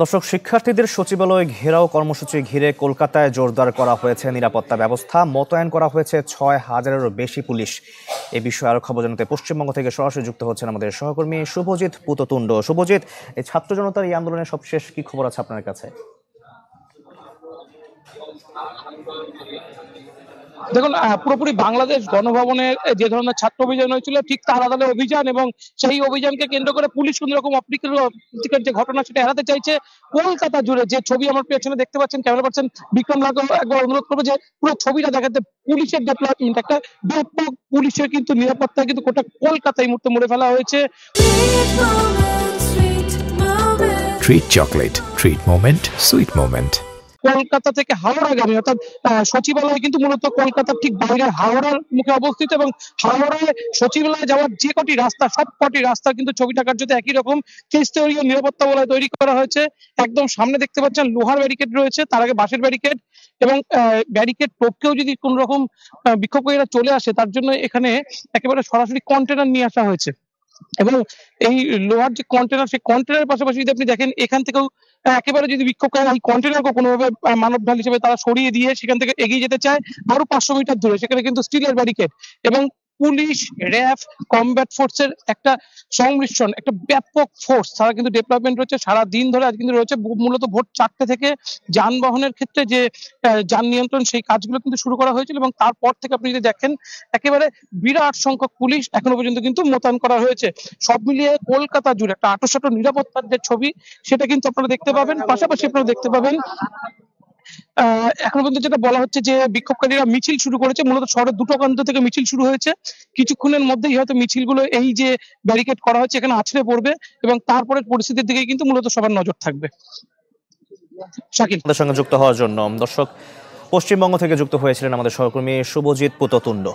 দর্শক, শিক্ষার্থীদের সচিবালয় ঘেরাও কর্মসূচি ঘিরে কলকাতায় জোরদার করা হয়েছে নিরাপত্তা ব্যবস্থা। মোতায়েন করা হয়েছে ৬,০০০-এরও বেশি পুলিশ। এ বিষয়ে আরো খবর জানাতে পশ্চিমবঙ্গ থেকে সরাসরি যুক্ত হচ্ছেন আমাদের সহকর্মী শুভজিৎ পুততুণ্ড। শুভজিৎ, এই ছাত্র জনতার এই আন্দোলনের সবশেষ কি খবর আছে আপনার কাছে? দেখুন, পুরোপুরি বাংলাদেশ গণভবনের যে ধরনের ছাত্র অভিযান হয়েছিল ঠিক তার আলাদা অভিযান, এবং সেই অভিযানকে কেন্দ্র করে পুলিশ কোন রকম অপ্রীতিকর যে ঘটনা সেটা এড়াতে চাইছে। কলকাতা জুড়ে যে ছবি আমার পেছনে দেখতে পাচ্ছেন, ক্যামেরা পাচ্ছেন বিক্রম লাগ, একবার অনুরোধ করবো যে পুরো ছবিটা দেখাতে। পুলিশের ডেভেলপমেন্ট, একটা ব্যাপক পুলিশের কিন্তু নিরাপত্তা কিন্তু গোটা কলকাতা এই মুহূর্তে মুড়ে ফেলা হয়েছে। Treat chocolate, treat moment, sweet moment. Kolkata থেকে হাওড়াগামী অর্থাৎ সচিবালয় কিন্তু মূলত কলকাতার ঠিক বাইরে হাওড়ার মুখে অবস্থিত, এবং হাওড়ায় সচিবালয়ে যাওয়ার যে কটি রাস্তা, সব কটি রাস্তা কিন্তু ছবিটা কার্যত একই রকম ত্রিস্তরীয় নিরাপত্তা বলয় তৈরি করা হয়েছে। একদম সামনে দেখতে পাচ্ছেন লোহার ব্যারিকেড রয়েছে, তার আগে বাঁশের ব্যারিকেড, এবং ব্যারিকেড টপকেও যদি কোন রকম বিক্ষোভকারীরা চলে আসে তার জন্য এখানে একেবারে সরাসরি কন্টেনার নিয়ে আসা হয়েছে। এবং এই লোহার যে কন্টেনার, সেই কন্টেনারের পাশাপাশি যদি আপনি দেখেন এখান থেকেও একেবারে যদি বিক্ষোভকারী এই কন্টেনারকে কোনোভাবে মানব ঢাল হিসেবে তারা সরিয়ে দিয়ে সেখান থেকে এগিয়ে যেতে চায় আরো 500 মিটার দূরে, সেখানে কিন্তু স্টিলের ব্যারিকেড এবং পুলিশ, র্যাফ, কমব্যাট ফোর্সের একটা সংমিশ্রণ, একটা ব্যাপক ফোর্স তারা কিন্তু ডেভেলপমেন্ট রয়েছে সারা দিন ধরে। আজ কিন্তু রয়েছে মূলত ভোর 4টে থেকে যানবাহনের ক্ষেত্রে যে যান নিয়ন্ত্রণ, সেই কাজগুলো কিন্তু শুরু করা হয়েছিল, এবং তারপর থেকে আপনি যদি দেখেন একেবারে বিরাট সংখ্যক পুলিশ এখনো পর্যন্ত কিন্তু মোতায়েন করা হয়েছে। সব মিলিয়ে কলকাতা জুড়ে একটা আঁটোসাঁটো নিরাপত্তার যে ছবি সেটা কিন্তু আপনারা দেখতে পাবেন। পাশাপাশি আপনারা দেখতে পাবেন এখনো পর্যন্ত যেটা বলা হচ্ছে যে বিক্ষোভকারীরা মিছিল শুরু করেছে। মূলত শহরের দুটো প্রান্ত থেকে মিছিল শুরু হয়েছে, কিছুক্ষণের মধ্যেই হয়তো মিছিলগুলো এই যে ব্যারিকেড করা হচ্ছে এখানে আছড়ে পড়বে, এবং তারপরে পরিস্থিতির দিকে কিন্তু মূলত সবার নজর থাকবে। শাকিল, আমাদের সঙ্গে যুক্ত হওয়ার জন্য। দর্শক, পশ্চিমবঙ্গ থেকে যুক্ত হয়েছিলেন আমাদের সহকর্মী শুভজিৎ পুততুণ্ড।